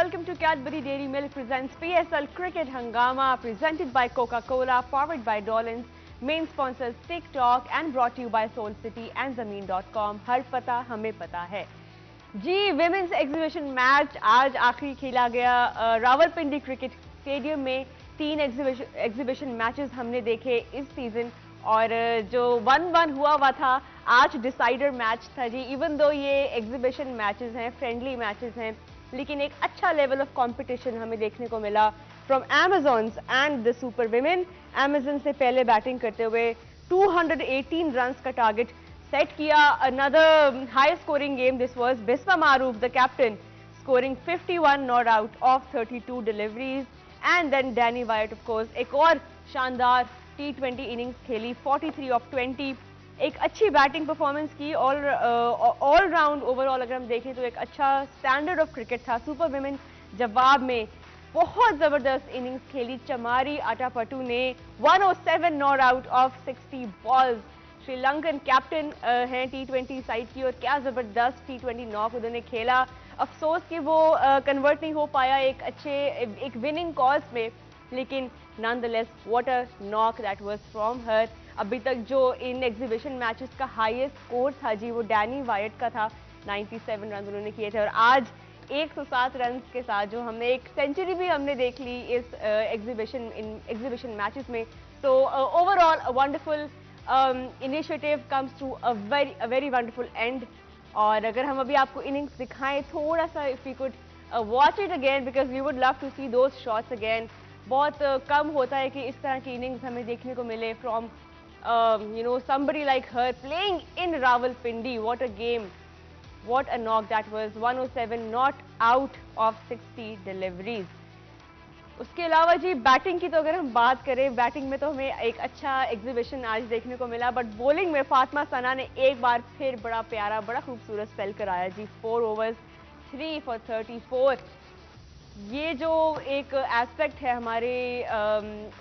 welcome to Cadbury Dairy Milk presents PSL Cricket Hangama, presented by Coca-Cola, powered by Dolans, main sponsors TikTok and brought to you by Soul City and Zameen.com. हर पता हमें पता है जी। Women's exhibition match आज आखिरी खेला गया Rawalpindi cricket stadium में। 3 exhibition matches हमने देखे इस सीजन और जो 1-1 हुआ था आज डिसाइडर मैच था जी। इवन दो ये एग्जीबिशन मैचेस हैं, फ्रेंडली मैचेस हैं, लेकिन एक अच्छा लेवल ऑफ कंपटीशन हमें देखने को मिला from Amazons and the super women. Amazon से पहले बैटिंग करते हुए 218 रन्स का टारगेट सेट किया। Another high scoring game this was. Bismah Maroof the captain scoring 51 not out of 32 deliveries and then Danni Wyatt of course एक और शानदार T20 इनिंग्स खेली 43 ऑफ 20। एक अच्छी बैटिंग परफॉर्मेंस की ऑल राउंड ओवरऑल अगर हम देखें तो एक अच्छा स्टैंडर्ड ऑफ क्रिकेट था। सुपर विमेन जवाब में बहुत जबरदस्त इनिंग्स खेली। चमारी आटापटू ने 107 not out of 60 balls. Sri Lankan captain हैं T20 साइड की और क्या जबरदस्त T20 नॉक उन्होंने खेला। अफसोस कि वो कन्वर्ट नहीं हो पाया एक विनिंग कॉज में, लेकिन nonetheless what a knock that was from her. अभी तक जो इन एग्जीबिशन मैचेस का हाईएस्ट स्कोर था जी वो डैनी वाइट का था। 97 रन उन्होंने किए थे और आज 107 रन के साथ जो हमने एक सेंचुरी भी हमने देख ली इस एग्जीबिशन मैचेस में। So overall a wonderful initiative comes to a very wonderful end. और अगर हम अभी आपको इनिंग्स दिखाएं थोड़ा सा, if you could watch it again because we would love to see those shots again. बहुत कम होता है कि इस तरह की इनिंग्स हमें देखने को मिले from somebody like her playing in Rawalpindi. What a game, what a knock that was. 107 not out of 60 deliveries. उसके अलावा जी बैटिंग की तो अगर हम बात करें, बैटिंग में तो हमें एक अच्छा एग्जीबिशन आज देखने को मिला, बट बॉलिंग में फातिमा सना ने एक बार फिर बड़ा प्यारा बड़ा खूबसूरत स्पेल कराया जी। 4 overs 3 for 34। ये जो एक एस्पेक्ट है हमारे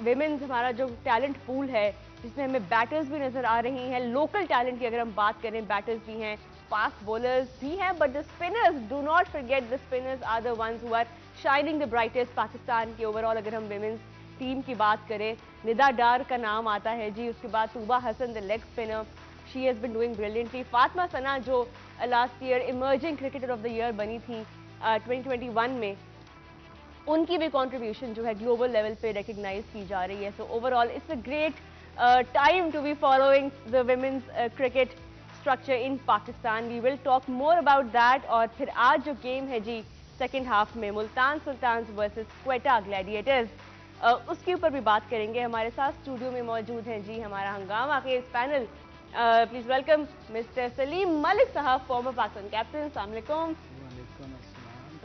विमेन्स, हमारा जो टैलेंट पूल है जिसमें हमें बैटर्स भी नजर आ रही हैं। लोकल टैलेंट की अगर हम बात करें, बैटर्स भी हैं, फास्ट बॉलर्स भी हैं, but the spinners, do not forget the spinners are the ones who are shining the brightest. Pakistan की ओवरऑल अगर हम विमेन्स टीम की बात करें, निदा डार का नाम आता है जी। उसके बाद Tuba Hassan the leg spinner, she has been doing brilliantly. Fatima Sana जो last year emerging cricketer of the year बनी थी 2021 में, उनकी भी कंट्रीब्यूशन जो है ग्लोबल लेवल पे रिकग्नाइज की जा रही है। So overall it's a great time to be following the women's cricket structure in Pakistan. We will talk more about that. और फिर आज जो गेम है जी सेकेंड हाफ में, मुल्तान सुल्तान्स वर्सेस क्वेटा ग्लैडिएटर्स, उसके ऊपर भी बात करेंगे। हमारे साथ स्टूडियो में मौजूद हैं जी हमारा हंगामा के इस panel. Please welcome mister Salim Malik साहब, फॉर्मर पाकिस्तान कैप्टन। अस्सलाम वालेकुम।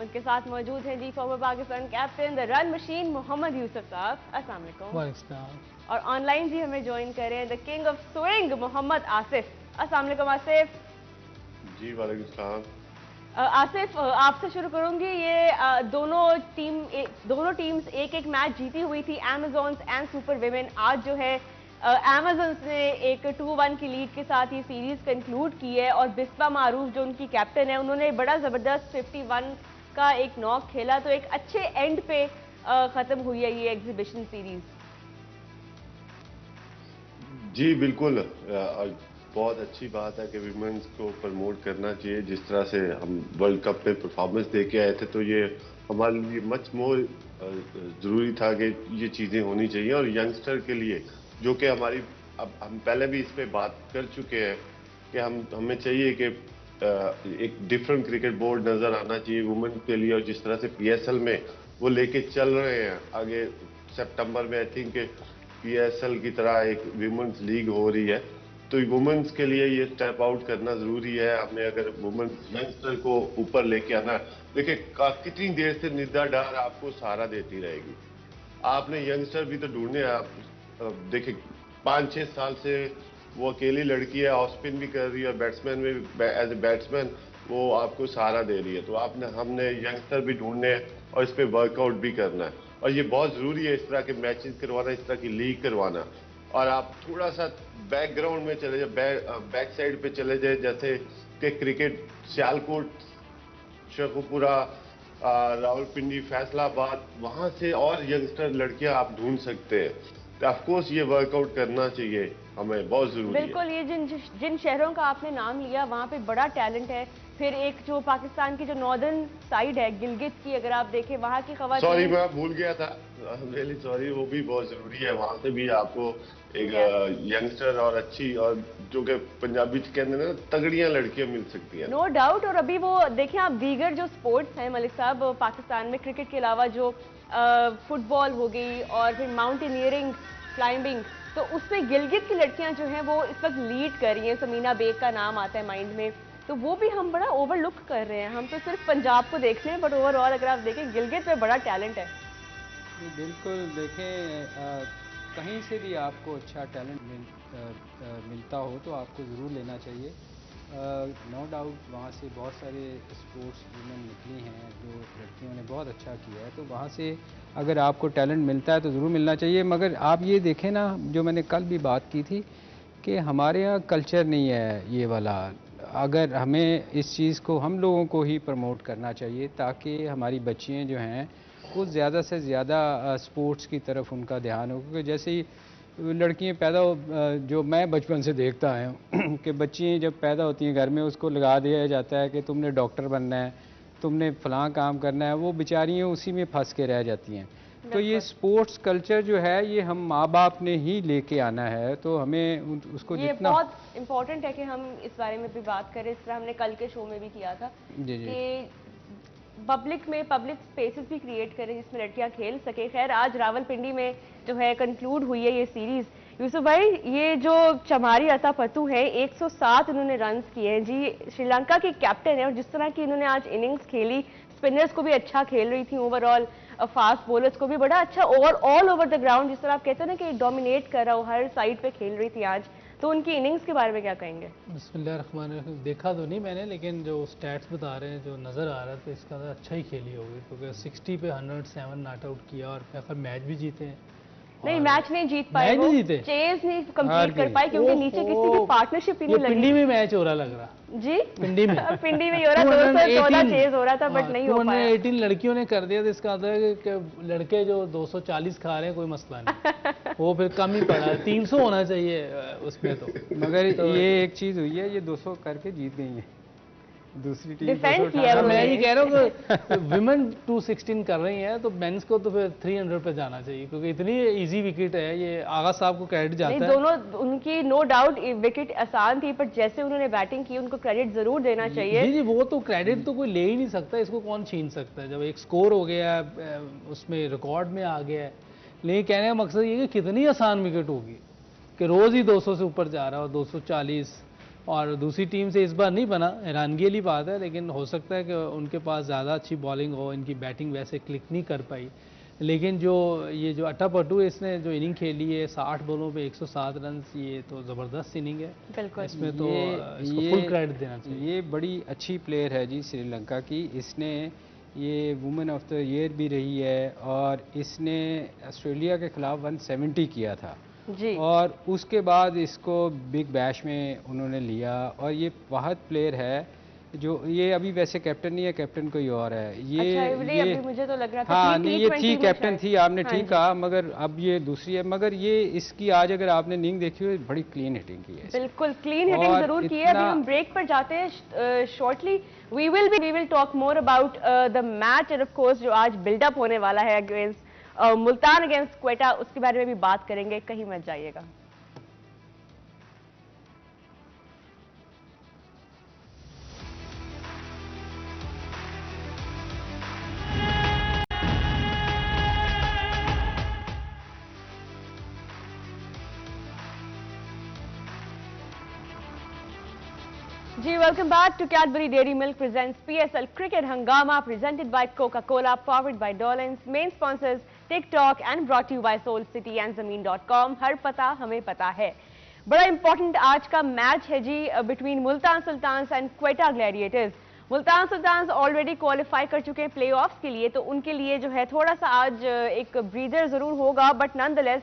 उनके साथ मौजूद हैं जी former Pakistan captain the run machine Mohammad Yousuf साहब। अस्सलाम वालेकुम। और ऑनलाइन जी हमें ज्वाइन कर रहे हैं the king of swing Mohammad Asif. अस्सलाम वालेकुम आसिफ। जी वालेकुम सलाम। आसिफ, आपसे शुरू करूंगी। ये दोनों टीम्स एक एक मैच जीती हुई थी, एमेजॉन्स एंड सुपर विमेन। आज जो है एमेजॉन्स ने एक 2-1 की लीड के साथ ये सीरीज कंक्लूड की है और बिस्मा मारूफ जो उनकी कैप्टन है, उन्होंने बड़ा जबरदस्त 51 का एक नॉक खेला। तो एक अच्छे एंड पे खत्म हुई है ये एग्जीबिशन सीरीज। जी बिल्कुल, बहुत अच्छी बात है कि विमेंस को प्रमोट करना चाहिए। जिस तरह से हम वर्ल्ड कप में परफॉर्मेंस दे के आए थे, तो ये हमारे लिए मच मोर ज़रूरी था कि ये चीज़ें होनी चाहिए। और यंगस्टर के लिए जो कि हमारी, अब हम पहले भी इस पे बात कर चुके हैं कि हमें चाहिए कि एक डिफरेंट क्रिकेट बोर्ड नज़र आना चाहिए वुमेन के लिए। और जिस तरह से PSL में वो लेके चल रहे हैं आगे, सितंबर में आई थिंक PSL की तरह एक वुमेन्स लीग हो रही है, तो वुमेन्स के लिए ये स्टेप आउट करना ज़रूरी है। हमें अगर वुमेन्स यंगस्टर को ऊपर लेके आना, देखिए कितनी देर से निदा डार आपको सहारा देती रहेगी। आपने यंगस्टर भी तो ढूंढने। आप देखिए 5-6 साल से वो अकेली लड़की है, ऑफ स्पिन भी कर रही है, बैट्समैन में एज ए बैट्समैन वो आपको सहारा दे रही है। तो हमने यंगस्टर भी ढूंढने हैं और इस पर वर्कआउट भी करना है। और ये बहुत ज़रूरी है इस तरह के मैचेस करवाना, इस तरह की लीग करवाना। और आप थोड़ा सा बैकग्राउंड में चले जाए, बैक साइड पे चले जाए, जैसे कि क्रिकेट सियालकोट, शेखुपुरा, रावलपिंडी, फैसलाबाद, वहां से और यंगस्टर लड़कियां आप ढूंढ सकते हैं। तो ऑफकोर्स ये वर्कआउट करना चाहिए, हमें बहुत जरूरी है। बिल्कुल, ये जिन जिन शहरों का आपने नाम लिया वहाँ पे बड़ा टैलेंट है। फिर एक जो पाकिस्तान की जो नॉर्दर्न साइड है, गिलगित की, अगर आप देखें वहाँ की खवातीन। सॉरी, मैं भूल गया था, रियली सॉरी, वो भी बहुत जरूरी है। वहां से भी आपको एक यंगस्टर और अच्छी, और जो कि पंजाबी कहते हैं ना, तगड़ियां लड़कियां मिल सकती हैं। No doubt. और अभी वो देखें आप, दीगर जो स्पोर्ट्स हैं मलिक साहब पाकिस्तान में, क्रिकेट के अलावा जो फुटबॉल हो गई और फिर माउंटेनियरिंग, क्लाइंबिंग, तो उसमें गिलगित की लड़कियां जो हैं वो इस वक्त लीड कर रही हैं। समीना बेग का नाम आता है माइंड में, तो वो भी हम बड़ा ओवरलुक कर रहे हैं। हम तो सिर्फ पंजाब को देख रहे हैं, बट ओवरऑल अगर आप देखें गिलगित में बड़ा टैलेंट है। बिल्कुल, देखें कहीं से भी आपको अच्छा टैलेंट मिलता हो तो आपको ज़रूर लेना चाहिए। नो डाउट वहाँ से बहुत सारे स्पोर्ट्स वुमेन निकली हैं जो लड़कियों ने बहुत अच्छा किया है, तो वहाँ से अगर आपको टैलेंट मिलता है तो ज़रूर मिलना चाहिए। मगर आप ये देखें ना, जो मैंने कल भी बात की थी कि हमारे यहाँ कल्चर नहीं है ये वाला। अगर हमें इस चीज़ को हम लोगों को ही प्रमोट करना चाहिए ताकि हमारी बच्चियाँ जो हैं वो ज़्यादा से ज़्यादा स्पोर्ट्स की तरफ उनका ध्यान हो। क्योंकि जैसे ही लड़कियाँ पैदा हो, जो मैं बचपन से देखता आया हूँ कि बच्चियाँ जब पैदा होती हैं घर में उसको लगा दिया जाता है कि तुमने डॉक्टर बनना है, तुमने फ़लाँ काम करना है, वो बेचारियाँ उसी में फंस के रह जाती हैं। तो ये स्पोर्ट्स कल्चर जो है ये हम माँ बाप ने ही लेके आना है, तो हमें उसको ये जितना बहुत इम्पोर्टेंट है कि हम इस बारे में भी बात करें। इस तरह हमने कल के शो में भी किया था कि पब्लिक में पब्लिक स्पेसेस भी क्रिएट करें जिसमें लड़कियां खेल सके। खैर, आज रावलपिंडी में जो है कंक्लूड हुई है ये सीरीज। यूसुफ भाई, ये जो चमारी अतापतु है, 107 इन्होंने रन्स किए हैं जी। श्रीलंका की कैप्टन है और जिस तरह की इन्होंने आज इनिंग्स खेली, स्पिनर्स को भी अच्छा खेल रही थी, ओवरऑल फास्ट बॉलर्स को भी बड़ा अच्छा, और ऑल ओवर द ग्राउंड, जिस तरह आप कहते हैं ना कि डोमिनेट कर रहा हो, हर साइड पे खेल रही थी आज। तो उनकी इनिंग्स के बारे में क्या कहेंगे? बिस्मिल्लाहिर्रहमानिर्रहीम। देखा तो नहीं मैंने, लेकिन जो स्टैट्स बता रहे हैं, जो नज़र आ रहा है, तो इसका तो अच्छा ही खेली होगी क्योंकि 60 पे 107 नॉट आउट किया और आखिर मैच भी जीते हैं। नहीं, मैच नहीं जीत पाए, मैच नहीं जीते, चेज नहीं कंप्लीट कर पाए क्योंकि नीचे किसी की पार्टनरशिप ही नहीं लगी। पिंडी में मैच हो रहा लग रहा जी, पिंडी में पिंडी में हो रहा, 214 चेज हो रहा था, बट नहीं हो पाया। 218 लड़कियों ने कर दिया, तो इसका मतलब है कि लड़के जो 240 खा रहे हैं कोई मसला नहीं, वो फिर कम ही पड़ा। 300 होना चाहिए उसमें तो। मगर ये एक चीज़ हुई है, ये 200 करके जीत गई है, दूसरी टीम डिफेंड किया। मैं ये कह रहा हूँ कि विमेन 216 कर रही हैं तो मेंस को तो फिर 300 पे जाना चाहिए क्योंकि इतनी इजी विकेट है। ये आगा साहब को क्रेडिट जाता है। दोनों उनकी नो डाउट विकेट आसान थी, पर जैसे उन्होंने बैटिंग की उनको क्रेडिट जरूर देना चाहिए। जी, वो तो क्रेडिट तो कोई ले ही नहीं सकता, इसको कौन छीन सकता है। जब एक स्कोर हो गया उसमें रिकॉर्ड में आ गया है। लेकिन कहने का मकसद ये कि कितनी आसान विकेट होगी कि रोज ही 200 से ऊपर जा रहा हो, 240, और दूसरी टीम से इस बार नहीं बना। हैरानगी वाली बात है, लेकिन हो सकता है कि उनके पास ज़्यादा अच्छी बॉलिंग हो, इनकी बैटिंग वैसे क्लिक नहीं कर पाई। लेकिन जो ये जो अटापटू इसने जो इनिंग खेली है 60 बॉलों पे 107 रन, ये तो ज़बरदस्त इनिंग है। बिल्कुल, इसमें तो इसको फुल क्रेडिट देना चाहिए। ये बड़ी अच्छी प्लेयर है जी श्रीलंका की। इसने ये वुमेन ऑफ द ईयर भी रही है और इसने ऑस्ट्रेलिया के खिलाफ 170 किया था जी। और उसके बाद इसको बिग बैश में उन्होंने लिया। और ये वाहद प्लेयर है जो, ये अभी वैसे कैप्टन नहीं है, कैप्टन कोई और है ये। अच्छा, ये अभी मुझे तो लग रहा था। हाँ नहीं, ये थी कैप्टन थी, आपने ठीक कहा, मगर अब ये दूसरी है। मगर ये इसकी आज अगर आपने इनिंग देखी हो, बड़ी क्लीन हिटिंग की है। बिल्कुल क्लीन हिटिंग जरूर की है। अभी हम ब्रेक पर जाते हैं shortly. We will talk more about the match and of course जो आज बिल्डअप होने वाला है अगेंस्ट मुल्तान अगेंस्ट क्वेटा, उसके बारे में भी बात करेंगे, कहीं मत जाइएगा। जी, welcome back to Cadbury Dairy Milk presents PSL Cricket Hangama, presented by Coca-Cola, powered by Dolans, main sponsors TikTok and brought to you by Soul City and Zameen.com। हर पता हमें पता है। बड़ा इंपॉर्टेंट आज का मैच है जी between Multan Sultans and Quetta gladiators. Multan Sultans already qualify कर चुके हैं प्ले ऑफ्स के लिए, तो उनके लिए जो है थोड़ा सा आज एक ब्रीदर जरूर होगा, बट नॉनदलेस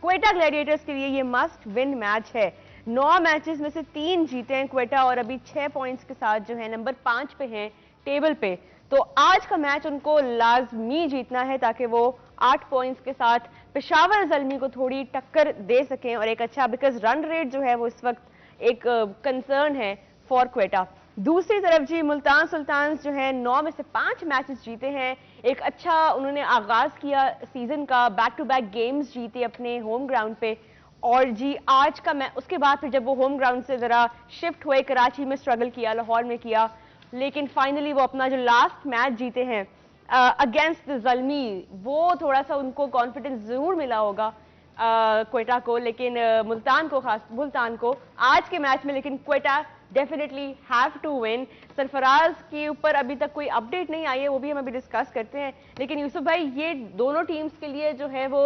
क्वेटा ग्लैडिएटर्स के लिए ये मस्ट विन मैच है। 9 मैचेस में से 3 जीते हैं क्वेटा और अभी 6 पॉइंट्स के साथ जो है नंबर 5 पे हैं टेबल पे। तो आज का मैच उनको लाजमी जीतना है ताकि वो 8 पॉइंट्स के साथ पेशावर ज़ल्मी को थोड़ी टक्कर दे सकें और एक अच्छा, बिकॉज रन रेट जो है वो इस वक्त एक कंसर्न है फॉर क्वेटा। दूसरी तरफ जी मुल्तान सुल्तान्स जो है 9 में से 5 मैचेस जीते हैं, एक अच्छा उन्होंने आगाज किया सीजन का, बैक टू बैक गेम्स जीते अपने होम ग्राउंड पे। और जी आज का मैच उसके बाद फिर जब वो होम ग्राउंड से जरा शिफ्ट हुए, कराची में स्ट्रगल किया, लाहौर में किया, लेकिन फाइनली वो अपना जो लास्ट मैच जीते हैं अगेंस्ट द ज़ल्मी, वो थोड़ा सा उनको कॉन्फिडेंस जरूर मिला होगा क्वेटा को, लेकिन मुल्तान को आज के मैच में, लेकिन Quetta definitely have to win. Sarfaraz के ऊपर अभी तक कोई अपडेट नहीं आई है, वो भी हम अभी डिस्कस करते हैं, लेकिन यूसुफ भाई ये दोनों टीम्स के लिए जो है वो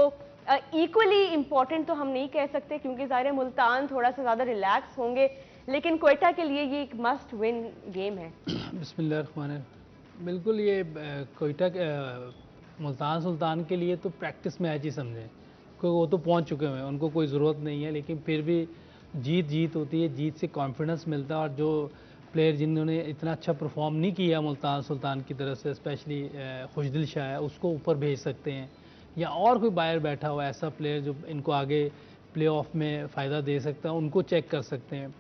इक्वली इंपॉर्टेंट तो हम नहीं कह सकते, क्योंकि ज़ाहिर मुल्तान थोड़ा सा ज़्यादा रिलैक्स होंगे, लेकिन क्वेटा के लिए ये एक मस्ट विन गेम है। बिस्मिल्लाह, बिल्कुल ये क्वेटा मुल्तान सुल्तान के लिए तो प्रैक्टिस मैच ही समझें, क्योंकि वो तो पहुंच चुके हैं, उनको कोई ज़रूरत नहीं है, लेकिन फिर भी जीत होती है, जीत से कॉन्फिडेंस मिलता है। और जो प्लेयर जिन्होंने इतना अच्छा परफॉर्म नहीं किया मुल्तान सुल्तान की तरफ से, स्पेशली खुशदिल शाह है, उसको ऊपर भेज सकते हैं, या और कोई बाहर बैठा हुआ ऐसा प्लेयर जो इनको आगे प्ले ऑफ में फ़ायदा दे सकता है, उनको चेक कर सकते हैं।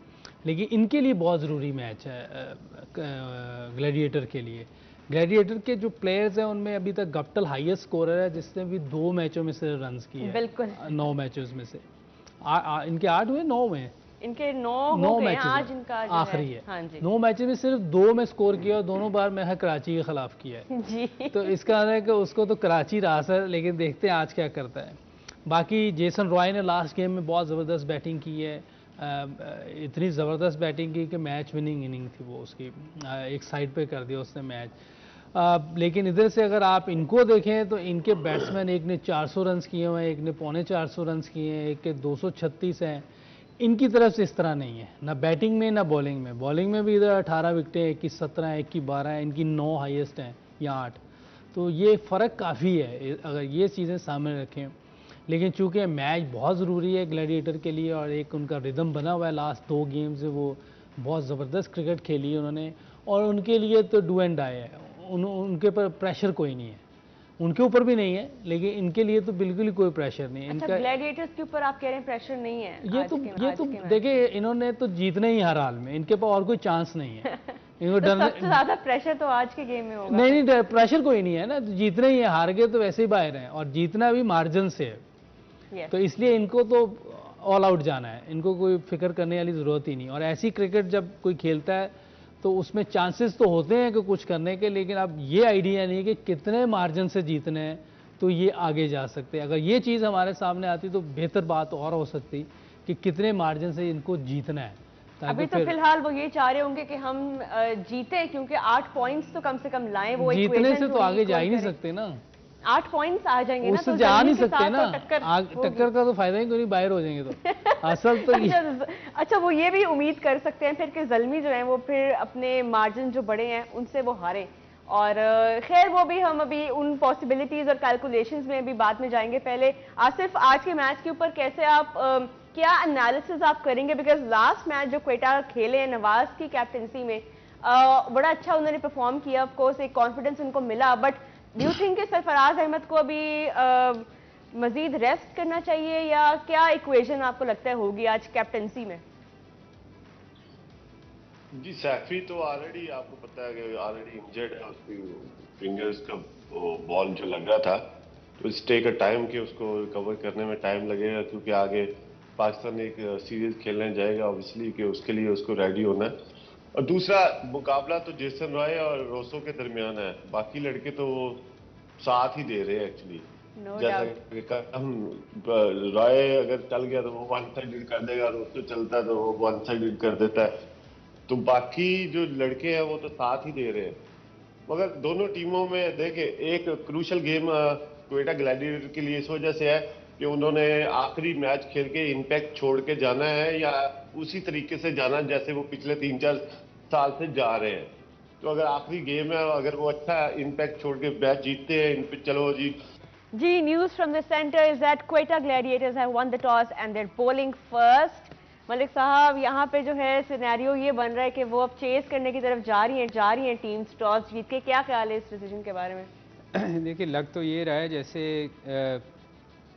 लेकिन इनके लिए बहुत ज़रूरी मैच है ग्लैडिएटर के लिए। ग्लैडिएटर के जो प्लेयर्स हैं उनमें अभी तक गप्टल हाईएस्ट स्कोरर है, जिसने भी 2 मैचों में से रन्स किए, बिल्कुल 9 मैचों में से इनके 8 हुए, 9 में इनके 9 मैच आज इनका आखिरी है। हाँ जी। 9 मैचेस में सिर्फ 2 में स्कोर किया और दोनों बार मैं कराची के खिलाफ किया है जी। तो इसका है कि उसको तो कराची रास है, लेकिन देखते हैं आज क्या करता है। बाकी जेसन रॉय ने लास्ट गेम में बहुत ज़बरदस्त बैटिंग की है, इतनी ज़बरदस्त बैटिंग की कि मैच विनिंग इनिंग थी वो उसकी, एक साइड पे कर दिया उसने मैच। लेकिन इधर से अगर आप इनको देखें तो इनके बैट्समैन, एक ने 400 रन्स किए हुए हैं, एक ने 450 रन्स किए हैं, एक के 236 हैं। इनकी तरफ से इस तरह नहीं है, ना बैटिंग में ना बॉलिंग में। बॉलिंग में भी इधर 18 विकटें, एक की 17 है, एक की 12 है, इनकी 9 हाईएस्ट हैं या 8। तो ये फ़र्क काफ़ी है अगर ये चीज़ें सामने रखें। लेकिन चूँकि मैच बहुत ज़रूरी है ग्लैडिएटर के लिए और एक उनका रिदम बना हुआ है, लास्ट 2 गेम से वो बहुत ज़बरदस्त क्रिकेट खेली उन्होंने, और उनके लिए तो डू एंड डाई है, उनके पर प्रेशर कोई नहीं है, उनके ऊपर भी नहीं है, लेकिन इनके लिए तो बिल्कुल ही कोई प्रेशर नहीं है। अच्छा, इनका ग्लैडिएटर्स के ऊपर आप कह रहे हैं प्रेशर नहीं है? ये तो देखिए, इन्होंने तो जीतना ही हर हाल में, इनके पास और कोई चांस नहीं है। इनको तो सबसे ज्यादा प्रेशर तो आज के गेम में होगा। नहीं, प्रेशर कोई नहीं है ना, तो जीतना ही है, हार गए तो वैसे ही बाहर हैं, और जीतना भी मार्जिन से है। तो इसलिए इनको तो ऑल आउट जाना है, इनको कोई फिक्र करने वाली ज़रूरत ही नहीं। और ऐसी क्रिकेट जब कोई खेलता है तो उसमें चांसेस तो होते हैं कि कुछ करने के, लेकिन अब ये आइडिया नहीं कि कितने मार्जिन से जीतने हैं तो ये आगे जा सकते हैं। अगर ये चीज़ हमारे सामने आती तो बेहतर बात और हो सकती कि कितने मार्जिन से इनको जीतना है। अभी तो फिलहाल वो ये चाह रहे होंगे कि हम जीते, क्योंकि 8 पॉइंट्स तो कम से कम लाएं। वो जीतने से तो आगे जा ही नहीं सकते ना, 8 पॉइंट्स आ जाएंगे ना, उससे जा नहीं सकते ना, टक्कर का तो फायदा ही कोई नहीं, बाहर हो जाएंगे तो असल तो अच्छा, वो ये भी उम्मीद कर सकते हैं फिर कि ज़ल्मी जो है वो फिर अपने मार्जिन जो बड़े हैं उनसे वो हारें। और खैर वो भी हम अभी उन पॉसिबिलिटीज और कैलकुलेशंस में भी बाद में जाएंगे। पहले आसिफ, आज के मैच के ऊपर कैसे आप क्या एनालिसिस आप करेंगे? बिकॉज लास्ट मैच जो क्वेटा खेले हैं नवाज की कैप्टनसी में, बड़ा अच्छा उन्होंने परफॉर्म किया, ऑफ कोर्स एक कॉन्फिडेंस उनको मिला, बट डू यू थिंक कि सरफराज अहमद को अभी मजीद रेस्ट करना चाहिए, या क्या इक्वेशन आपको लगता है होगी आज कैप्टनसी में? जी, सैफी तो ऑलरेडी आपको पता है कि ऑलरेडी इंजर्ड है, उसकी फिंगर्स का बॉल जो लगा था, तो इट्स टेक अ टाइम कि उसको रिकवर करने में टाइम लगेगा, क्योंकि आगे पाकिस्तान एक सीरीज खेलने जाएगा ऑब्वियसली, कि उसके लिए उसको रेडी होना है। और दूसरा मुकाबला तो जेसन रॉय और रोसो के दरमियान है, बाकी लड़के तो वो साथ ही दे रहे हैं एक्चुअली। जैसा हम रॉय अगर चल गया तो वो वन साइडेड कर देगा, रोसो चलता है तो वो वन साइडेड कर देता है, तो बाकी जो लड़के हैं वो तो साथ ही दे रहे हैं। मगर दोनों टीमों में देखे एक क्रूशल गेम क्वेटा ग्लैडिएटर के लिए इस वजह से है कि उन्होंने आखिरी मैच खेल के इम्पैक्ट छोड़ के जाना है, या उसी तरीके से जाना जैसे वो पिछले 3-4 साल से जा रहे हैं। तो अगर आखिरी गेम है, अगर वो अच्छा इम्पैक्ट छोड़ के मैच जीतते हैं इन पे, चलो जी। News from the center is that Quetta Gladiators have won the toss and they're bowling first. Malik साहब, यहाँ पे जो है सिनेरियो ये बन रहा है कि वो अब चेस करने की तरफ जा रही हैं टीम्स टॉस जीत के। क्या ख्याल है इस डिसीजन के बारे में? देखिए, लग तो ये रहा है जैसे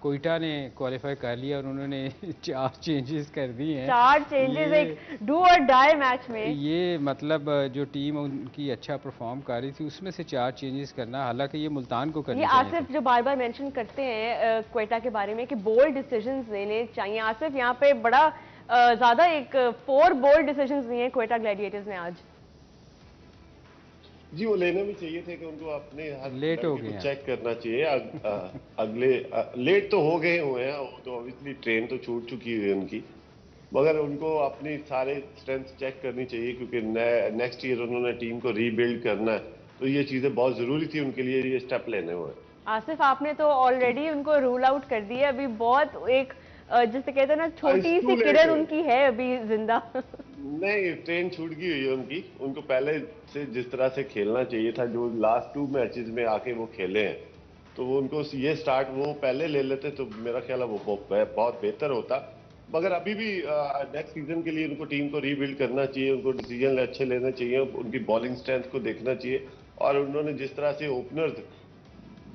कोयटा ने क्वालिफाई कर लिया और उन्होंने 4 चेंजेस कर दिए हैं। 4 चेंजेस एक डू और डाई मैच में। ये मतलब जो टीम उनकी अच्छा परफॉर्म कर रही थी उसमें से 4 चेंजेस करना, हालांकि ये मुल्तान को करना ये चाहिए आसिफ जो बार बार मेंशन करते हैं क्वेटा के बारे में कि बोल्ड डिसीजंस लेने चाहिए। आसिफ, यहाँ पे बड़ा ज्यादा एक 4 बोल्ड डिसीजंस लिए हैं क्वेटा ग्लैडिएटर्स ने आज। जी, वो लेने भी चाहिए थे कि उनको अपने हर लेट हो लड़के गए को हैं। चेक करना चाहिए। अगले लेट तो हो गए हुए हैं, वो तो ऑब्वियसली ट्रेन तो छूट चुकी हुई है उनकी, मगर उनको अपनी सारे स्ट्रेंथ चेक करनी चाहिए क्योंकि नेक्स्ट ईयर उन्होंने टीम को रीबिल्ड करना है, तो ये चीजें बहुत जरूरी थी उनके लिए ये स्टेप लेने हुए। आसिफ, आपने तो ऑलरेडी उनको रूल आउट कर दिया। अभी बहुत एक जिसे कहते हैं ना, छोटी सी किरण उनकी है अभी जिंदा। नहीं, ट्रेन छूट गई हुई है उनकी। उनको पहले से जिस तरह से खेलना चाहिए था, जो लास्ट 2 मैचेस में आके वो खेले हैं, तो वो उनको ये स्टार्ट वो पहले ले लेते तो मेरा ख्याल है वो बहुत बेहतर होता। मगर अभी भी नेक्स्ट सीजन के लिए उनको टीम को रीबिल्ड करना चाहिए, उनको डिसीजन अच्छे लेने चाहिए, उनकी बॉलिंग स्ट्रेंथ को देखना चाहिए। और उन्होंने जिस तरह से ओपनर्स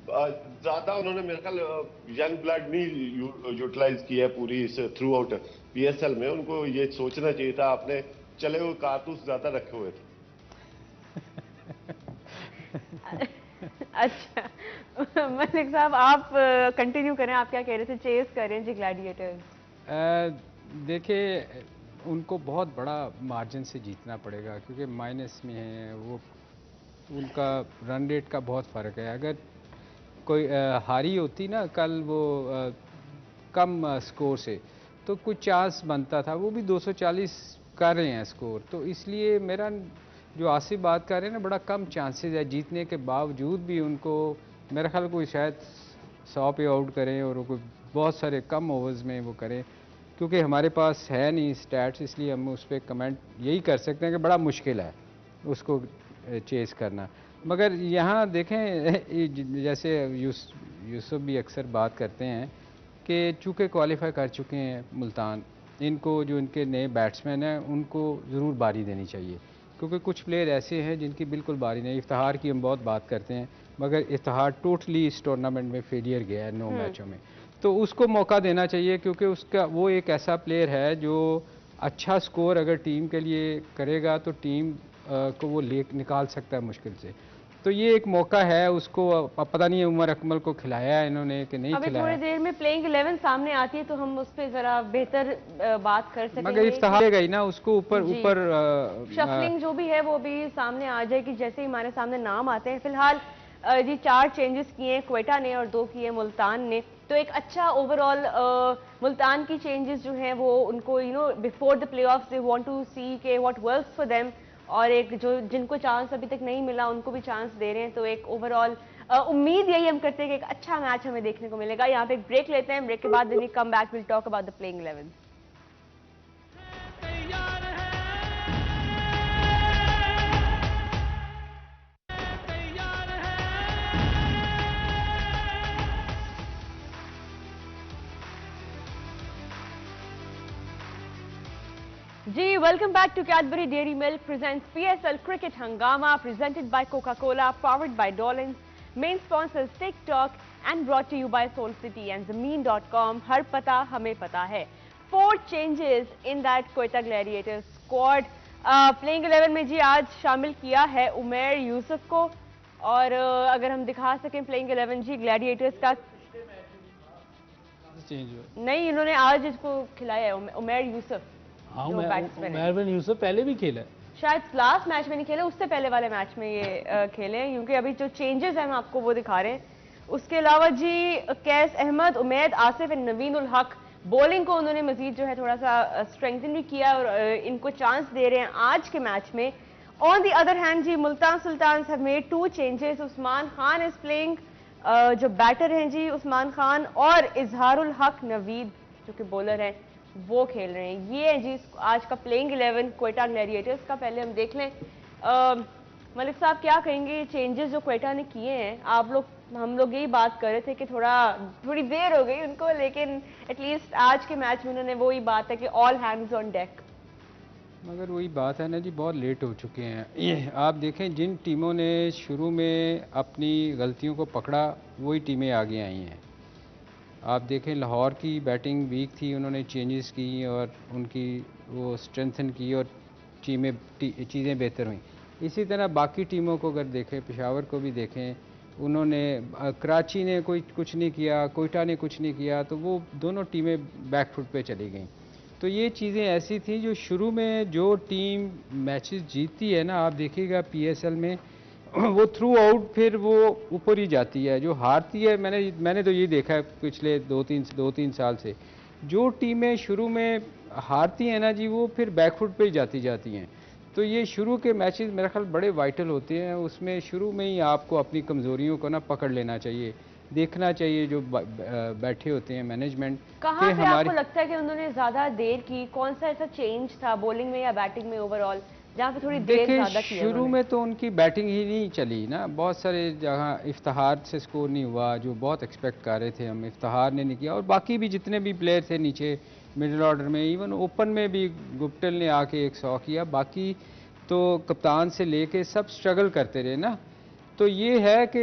ज्यादा उन्होंने मेरे ख्याल यंग ब्लड नहीं यूटिलाइज किया है पूरी इस थ्रू आउट पीएसएल में। उनको ये सोचना चाहिए था, आपने चले हुए कारतूस ज्यादा रखे हुए थे। अच्छा मलिक साहब, आप कंटिन्यू करें। आप क्या कह रहे थे? चेस करें जी ग्लैडिएटर्स। देखिए, उनको बहुत बड़ा मार्जिन से जीतना पड़ेगा क्योंकि माइनस में है वो, उनका रन रेट का बहुत फ़र्क है। अगर कोई हारी होती ना कल वो कम स्कोर से, तो कुछ चांस बनता था। वो भी 240 कर रहे हैं स्कोर, तो इसलिए मेरा जो आसिफ बात कर रहे हैं ना, बड़ा कम चांसेस है जीतने के बावजूद भी उनको। मेरा ख्याल कोई शायद 100 पे आउट करें और कोई बहुत सारे कम ओवर्स में वो करें, क्योंकि हमारे पास है नहीं स्टैट्स, इसलिए हम उस पर कमेंट यही कर सकते हैं कि बड़ा मुश्किल है उसको चेस करना। मगर यहाँ देखें, जैसे यूसुफ भी अक्सर बात करते हैं कि चूँकि क्वालिफाई कर चुके हैं मुल्तान, इनको जो इनके नए बैट्समैन हैं उनको ज़रूर बारी देनी चाहिए, क्योंकि कुछ प्लेयर ऐसे हैं जिनकी बिल्कुल बारी नहीं। इफ्तिहार की हम बहुत बात करते हैं, मगर इफ्तिहार टोटली इस टूर्नामेंट में फेलियर गया है 9 मैचों में, तो उसको मौका देना चाहिए क्योंकि उसका वो एक ऐसा प्लेयर है जो अच्छा स्कोर अगर टीम के लिए करेगा तो टीम को वो निकाल सकता है मुश्किल से। तो ये एक मौका है उसको। पता नहीं उमर अकमल को खिलाया है इन्होंने कि नहीं खिलाया। अभी थोड़ी देर में प्लेइंग 11 सामने आती है तो हम उस पर जरा बेहतर बात कर सकेंगे। मगर इफ्तिहार गई ना उसको ऊपर शफलिंग जो भी है वो भी सामने आ जाएगी जैसे ही हमारे सामने नाम आते हैं। फिलहाल जी 4 चेंजेस किए हैं क्वेटा ने और 2 किए मुल्तान ने, तो एक अच्छा ओवरऑल मुल्तान की चेंजेस जो हैं वो उनको before the playoffs they want to see के व्हाट वर्क्स फॉर देम, और एक जो जिनको चांस अभी तक नहीं मिला उनको भी चांस दे रहे हैं। तो एक ओवरऑल उम्मीद यही हम करते हैं कि एक अच्छा मैच हमें देखने को मिलेगा। यहाँ पे एक ब्रेक लेते हैं, ब्रेक के बाद we come back, will talk about the playing 11। जी, welcome back to Cadbury Dairy Milk presents PSL Cricket Hangama, presented by Coca-Cola, powered by Dolans, main sponsors TikTok, and brought to you by Soul City and Zameen.com. Har pata hame pata hai. 4 changes in that Quetta Gladiators squad. Playing 11 में जी आज शामिल किया है उमैर यूसुफ को, और अगर हम दिखा सकें प्लेइंग 11 जी ग्लैडिएटर्स का चेंज नहीं, इन्होंने आज इसको खिलाया है उमैर यूसुफ। हाँ, उमैर यूसुफ पहले भी खेला है, शायद लास्ट मैच में नहीं खेले, उससे पहले वाले मैच में ये खेले हैं, क्योंकि अभी जो चेंजेस हैं हम आपको वो दिखा रहे हैं। उसके अलावा जी कैस Ahmad, Umaid Asif and Naveen ul Haq, bowling को उन्होंने मजीद जो है थोड़ा सा स्ट्रेंथन भी किया और इनको चांस दे रहे हैं आज के मैच में। ऑन दी अदर हैंड जी Multan Sultans have made 2 changes. Usman Khan is playing, जो बैटर हैं जी उस्मान खान, और इजहारुल हक नवीद जो कि बॉलर हैं वो खेल रहे हैं। ये है जी आज का प्लेइंग 11 क्वेटा ग्लैडिएटर्स का। पहले हम देख लें मलिक साहब क्या कहेंगे, चेंजेस जो क्वेटा ने किए हैं, हम लोग यही बात कर रहे थे कि थोड़ी देर हो गई उनको, लेकिन एटलीस्ट आज के मैच में उन्होंने वही बात है कि ऑल हैंड्स ऑन डेक। मगर वही बात है ना जी, बहुत लेट हो चुके हैं। ये आप देखें, जिन टीमों ने शुरू में अपनी गलतियों को पकड़ा वही टीमें आगे आई हैं। आप देखें लाहौर की बैटिंग वीक थी, उन्होंने चेंजेस की और उनकी वो स्ट्रेंथन की और चीज़ें बेहतर हुई। इसी तरह बाकी टीमों को अगर देखें, पेशावर को भी देखें, उन्होंने कराची ने कुछ नहीं किया, कोयटा ने कुछ नहीं किया, तो वो दोनों टीमें बैक फुट पे चली गईं। तो ये चीज़ें ऐसी थी जो शुरू में जो टीम मैचेस जीतती है ना, आप देखिएगा पीएसएल में वो थ्रू आउट फिर वो ऊपर ही जाती है। जो हारती है, मैंने तो ये देखा है पिछले दो तीन साल से, जो टीमें शुरू में हारती हैं ना जी, वो फिर बैकफुट पे ही जाती हैं। तो ये शुरू के मैचेस मेरा ख्याल बड़े वाइटल होते हैं, उसमें शुरू में ही आपको अपनी कमज़ोरियों को ना पकड़ लेना चाहिए, देखना चाहिए जो बैठे होते हैं मैनेजमेंट। कहाँ पे आपको लगता है कि उन्होंने ज़्यादा देर की, कौन सा ऐसा चेंज था बॉलिंग में या बैटिंग में ओवरऑल जहाँ पे थोड़ी देर ज़्यादा की? शुरू में तो उनकी बैटिंग ही नहीं चली ना, बहुत सारे जगह इफ्तिहार से स्कोर नहीं हुआ, जो बहुत एक्सपेक्ट कर रहे थे हम, इफ्तिहार ने नहीं किया। और बाकी भी जितने भी प्लेयर थे नीचे मिडिल ऑर्डर में, इवन ओपन में भी गुप्टिल ने आके 100 किया, बाकी तो कप्तान से लेके सब स्ट्रगल करते रहे ना। तो ये है कि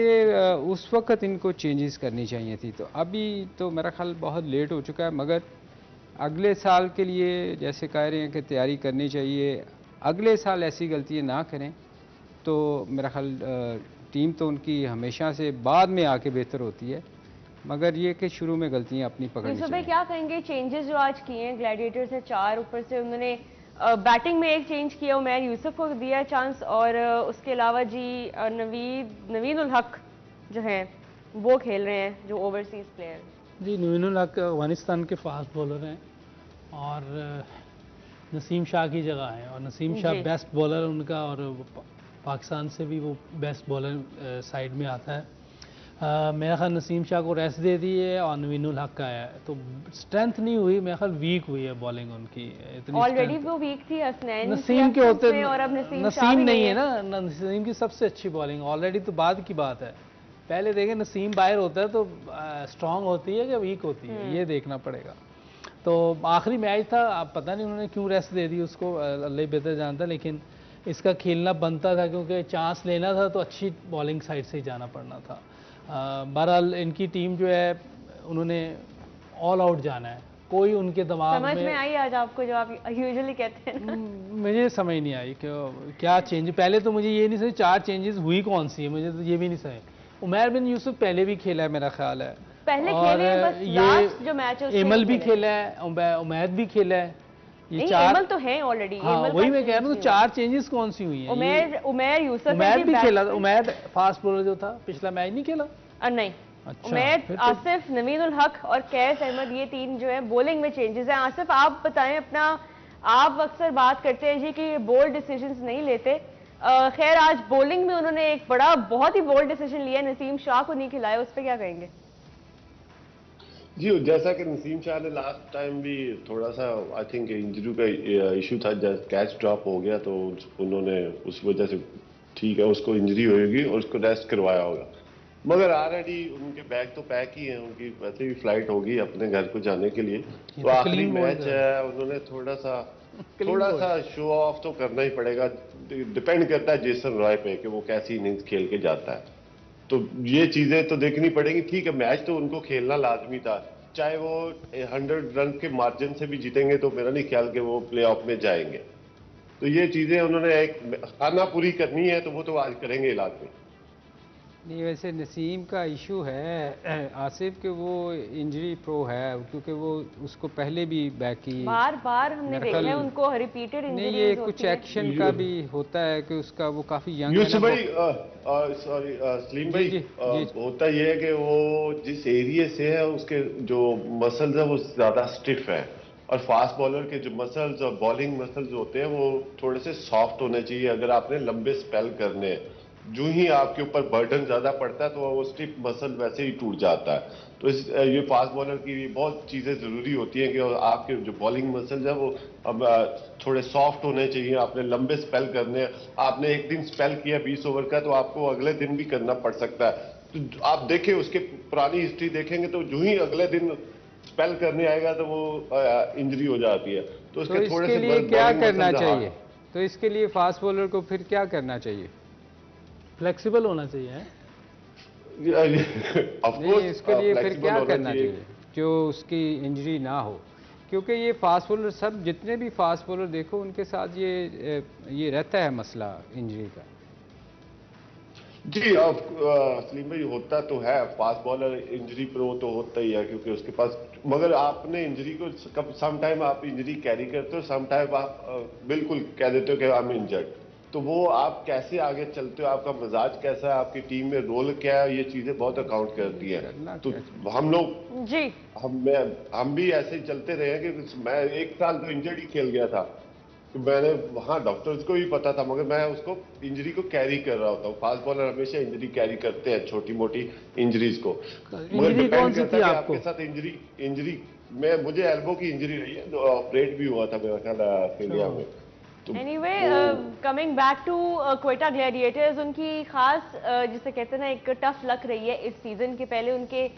उस वक्त इनको चेंजेस करनी चाहिए थी। तो अभी तो मेरा ख्याल बहुत लेट हो चुका है, मगर अगले साल के लिए जैसे कह रहे हैं कि तैयारी करनी चाहिए, अगले साल ऐसी गलतियाँ ना करें, तो मेरा ख्याल टीम तो उनकी हमेशा से बाद में आके बेहतर होती है, मगर ये कि शुरू में गलतियाँ अपनी पकड़नी चाहिए। क्या कहेंगे चेंजेस जो आज किए हैं ग्लैडिएटर्स ने? 4 ऊपर से उन्होंने बैटिंग में एक चेंज किया, उमैर यूसुफ को दिया चांस, और उसके अलावा जी नवीन उल हक जो हैं वो खेल रहे हैं, जो ओवरसीज प्लेयर। जी, नवीन उल हक अफगानिस्तान के फास्ट बॉलर हैं और नसीम शाह की जगह है, और नसीम शाह बेस्ट बॉलर उनका, और पाकिस्तान से भी वो बेस्ट बॉलर साइड में आता है। मेरा ख्याल नसीम शाह को रेस्ट दे दी है और नवीन उल हक का है, तो स्ट्रेंथ नहीं हुई, मेरा ख्याल वीक हुई है बॉलिंग उनकी। ऑलरेडी वो वीक थी हसनैन नसीम के होते, और अब नसीम नहीं है ना, नसीम की सबसे अच्छी बॉलिंग ऑलरेडी, तो बाद की बात है। पहले देखें नसीम बाहर होता है तो स्ट्रांग होती है कि वीक होती है, ये देखना पड़ेगा। तो आखिरी मैच था, आप पता नहीं उन्होंने क्यों रेस्ट दे दी उसको, अल्लाह बेहतर जानता, लेकिन इसका खेलना बनता था क्योंकि चांस लेना था तो अच्छी बॉलिंग साइड से ही जाना पड़ना था। बहरहाल इनकी टीम जो है उन्होंने ऑल आउट जाना है, कोई उनके दिमाग समझ में आई आज आपको जो आप यूजुअली कहते हैं ना? मुझे समझ नहीं आई कि क्या चेंज, पहले तो मुझे ये नहीं समझ 4 चेंजेस हुई कौन सी है, मुझे तो ये भी नहीं समझ। उमैर बिन यूसुफ पहले भी खेला है मेरा ख्याल है, पहले खेले हैं, बस लास्ट जो मैच है एमल भी खेला है, उमैद भी खेला है, ये 4 तो हैं ऑलरेडी। हाँ, वही मैं कह रहा हूँ, 4 चेंजेस कौन सी हुई हैं? उमैर यूसुफ उमैद भी खेला, उमैद फास्ट बॉलर जो था पिछला मैच नहीं खेला। नहीं, अच्छा, उमैद, आसिफ, नवीन उल हक और कैस अहमद, ये 3 जो है बॉलिंग में चेंजेस हैं। आसिफ आप बताएं अपना, आप अक्सर बात करते हैं जी कि बोल्ड डिसीजंस नहीं लेते, खैर आज बॉलिंग में उन्होंने एक बहुत ही बोल्ड डिसीजन लिया, नसीम शाह को नहीं खिलाया, उस पर क्या कहेंगे? जी, जैसा कि नसीम शाह ने लास्ट टाइम भी थोड़ा सा आई थिंक इंजरी का इशू था, जब कैच ड्रॉप हो गया तो उन्होंने उस वजह से, ठीक है उसको इंजरी होगी और उसको रेस्ट करवाया होगा, मगर ऑलरेडी उनके बैग तो पैक ही हैं, उनकी वैसे भी फ्लाइट होगी अपने घर को जाने के लिए। तो आखिरी मैच है, उन्होंने थोड़ा सा शो ऑफ तो करना ही पड़ेगा, डिपेंड करता है जेसन रॉय पे कि वो कैसी इनिंग्स खेल के जाता है, तो ये चीजें तो देखनी पड़ेगी। ठीक है, मैच तो उनको खेलना लाजमी था, चाहे वो 100 रन के मार्जिन से भी जीतेंगे तो मेरा नहीं ख्याल कि वो प्लेऑफ में जाएंगे। तो ये चीजें उन्होंने एक खाना पूरी करनी है, तो वो तो आज करेंगे इलाज में। नहीं, वैसे नसीम का इशू है आसिफ के, वो इंजरी प्रो है, क्योंकि वो उसको पहले भी बैक की बार हमने देखा है उनको रिपीटेड इंजरी। नहीं, ये कुछ एक्शन का भी होता है कि उसका वो काफी यंग यूसुफ भाई, सॉरी सलीम भाई, होता ये है कि वो जिस एरिया से है उसके जो मसल्स है वो ज्यादा स्टिफ है, और फास्ट बॉलर के जो मसल्स और बॉलिंग मसल्स होते हैं वो थोड़े से सॉफ्ट होने चाहिए अगर आपने लंबे स्पेल करने हैं। जो ही आपके ऊपर बर्डन ज्यादा पड़ता है तो वो स्टिफ मसल वैसे ही टूट जाता है। तो ये फास्ट बॉलर की भी बहुत चीजें जरूरी होती हैं कि आपके जो बॉलिंग मसल्स है वो अब थोड़े सॉफ्ट होने चाहिए। आपने लंबे स्पेल करने हैं, आपने एक दिन स्पेल किया 20 ओवर का तो आपको अगले दिन भी करना पड़ सकता है। तो आप देखें उसके पुरानी हिस्ट्री देखेंगे तो जो ही अगले दिन स्पेल करने आएगा तो वो इंजरी हो जाती है। तो उसके थोड़े इसके से लिए क्या bowling करना muscles चाहिए? तो इसके लिए फास्ट बॉलर को फिर क्या करना चाहिए? फ्लेक्सिबल होना चाहिए है? नहीं, इसके लिए फिर क्या करना चाहिए जो उसकी इंजरी ना हो? क्योंकि ये फास्ट बॉलर सब जितने भी फास्ट बॉलर देखो उनके साथ ये रहता है मसला इंजरी का। जी अब सलीम भाई होता तो है, फास्ट बॉलर इंजरी प्रो तो होता ही है क्योंकि उसके पास, मगर आपने इंजरी को कब सम टाइम आप इंजरी कैरी करते हो, सम टाइम आप बिल्कुल कह देते हो कि आई एम इंजर्ड। तो वो आप कैसे आगे चलते हो, आपका मिजाज कैसा है, आपकी टीम में रोल क्या है, ये चीजें बहुत अकाउंट करती है। तो हम लोग जी हम भी ऐसे ही चलते रहे हैं कि मैं एक साल तो इंजर्ड ही खेल गया था। तो मैंने वहाँ डॉक्टर्स को भी पता था मगर मैं उसको इंजरी को कैरी कर रहा होता हूँ। फास्ट बॉलर हमेशा इंजरी कैरी करते हैं, छोटी मोटी इंजरीज को। मगर इंजरी कौन सी थी आपके साथ इंजरी मुझे एल्बो की इंजरी रही है, जो ऑपरेट भी हुआ था मेरा ख्याल ऑस्ट्रेलिया में। Anyway coming back to Quetta Gladiators, उनकी खास जिसे कहते हैं ना एक टफ लक रही है इस सीजन के। पहले उनके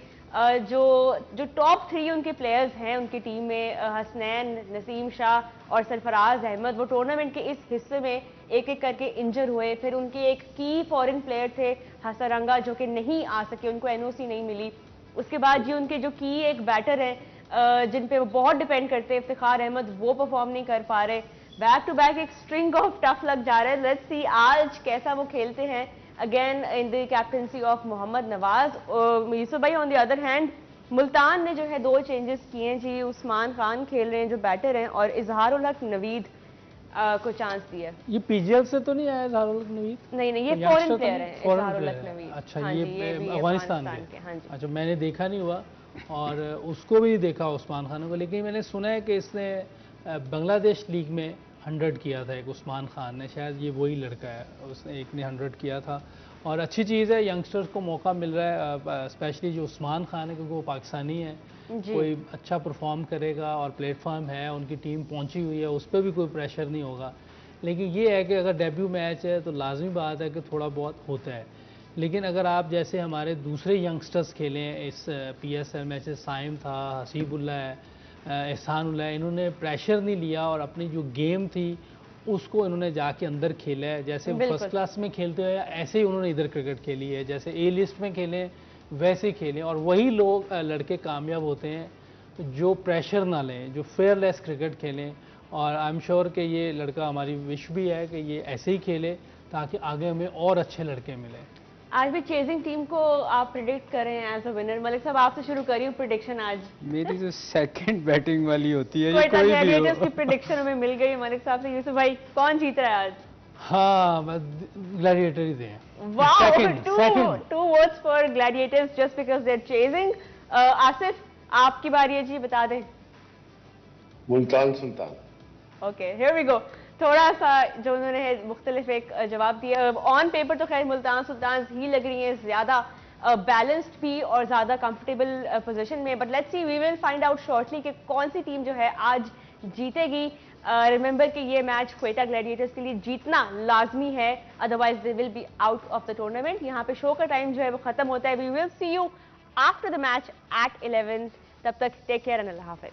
जो टॉप 3 उनके प्लेयर्स हैं उनकी टीम में, हसनैन, नसीम शाह और सरफराज अहमद, वो टूर्नामेंट के इस हिस्से में एक एक करके इंजर हुए। फिर उनके एक की फॉरेन प्लेयर थे हसरंगा जो कि नहीं आ सके, उनको एनओसी नहीं मिली। उसके बाद ये उनके जो की एक बैटर हैं जिन पे वो बहुत डिपेंड करते हैं, इफ्तिखार अहमद, वो परफॉर्म नहीं कर पा रहे। बैक टू बैक एक स्ट्रिंग ऑफ टफ लक जा रहा है। लेट्स सी आज कैसा वो खेलते हैं again in the captaincy of Mohammad Nawaz. Yusuf भाई on the other hand Multan ने जो है 2 चेंजेस किए हैं जी। उस्मान खान खेल रहे हैं जो बैटर हैं और इजहारुल हक नवीद को चांस दिया। ये पीजीएल से तो नहीं आया इजहारुल हक नवीद? नहीं नहीं, ये फॉरेन प्लेयर है इजहारुल हक नवीद। अच्छा, हाँ ये भी अफगानिस्तान के। हाँ जी। अच्छा, मैंने देखा नहीं हुआ और उसको भी देखा उस्मान खान को, लेकिन मैंने सुना है कि इसने बांग्लादेश लीग में 100 किया था एक उस्मान खान ने, शायद ये वही लड़का है, उसने एक ने 100 किया था। और अच्छी चीज़ है, यंगस्टर्स को मौका मिल रहा है, स्पेशली जो उस्मान खान है क्योंकि वो पाकिस्तानी है, कोई अच्छा परफॉर्म करेगा और प्लेटफॉर्म है, उनकी टीम पहुंची हुई है, उस पर भी कोई प्रेशर नहीं होगा। लेकिन ये है कि अगर डेब्यू मैच है तो लाजमी बात है कि थोड़ा बहुत होता है। लेकिन अगर आप जैसे हमारे दूसरे यंगस्टर्स खेलें इस PSL में, जैसे साइम था, हसीबुल्ला है, एहसानुल्लाह, इन्होंने प्रेशर नहीं लिया और अपनी जो गेम थी उसको इन्होंने जाके अंदर खेला है। जैसे फर्स्ट क्लास में खेलते हैं ऐसे ही उन्होंने इधर क्रिकेट खेली है, जैसे A लिस्ट में खेलें वैसे खेलें। और वही लोग लड़के कामयाब होते हैं जो प्रेशर ना लें, जो फेयरलेस क्रिकेट खेलें। और आई एम श्योर कि ये लड़का, हमारी विश भी है कि ये ऐसे ही खेले ताकि आगे हमें और अच्छे लड़के मिलें। आज भी चेजिंग टीम को आप प्रिडिक्ट करें एज अ विनर। मलिक साहब आपसे शुरू करिए प्रिडिक्शन। आज मेरी जो सेकंड बैटिंग वाली होती है, कोई ग्लैडिएटर्स की प्रिडिक्शन हमें मिल गई मलिक साहब से। यूसुफ भाई कौन जीत रहा है आज? हाँ, ग्लैडिएटर ही दें। Wow, two votes for gladiators just because they are chasing. Asif आपकी बारी है जी, बता दें। Multan Sultan. Okay, here we go. थोड़ा सा जो उन्होंने मुख्तलिफ एक जवाब दिया, ऑन पेपर तो खैर मुल्तान सुल्तान ही लग रही है ज्यादा बैलेंस्ड भी और ज्यादा कंफर्टेबल पोजीशन में। But let's see, we will find out shortly कि कौन सी टीम जो है आज जीतेगी। रिमेंबर कि ये मैच क्वेटा ग्लैडिएटर्स के लिए जीतना लाजमी है, otherwise they will be out of the tournament. यहाँ पे शो का टाइम जो है वो खत्म होता है। We will see you after the match at 11। तब तक टेक केयर एंड अल्लाह हाफिज।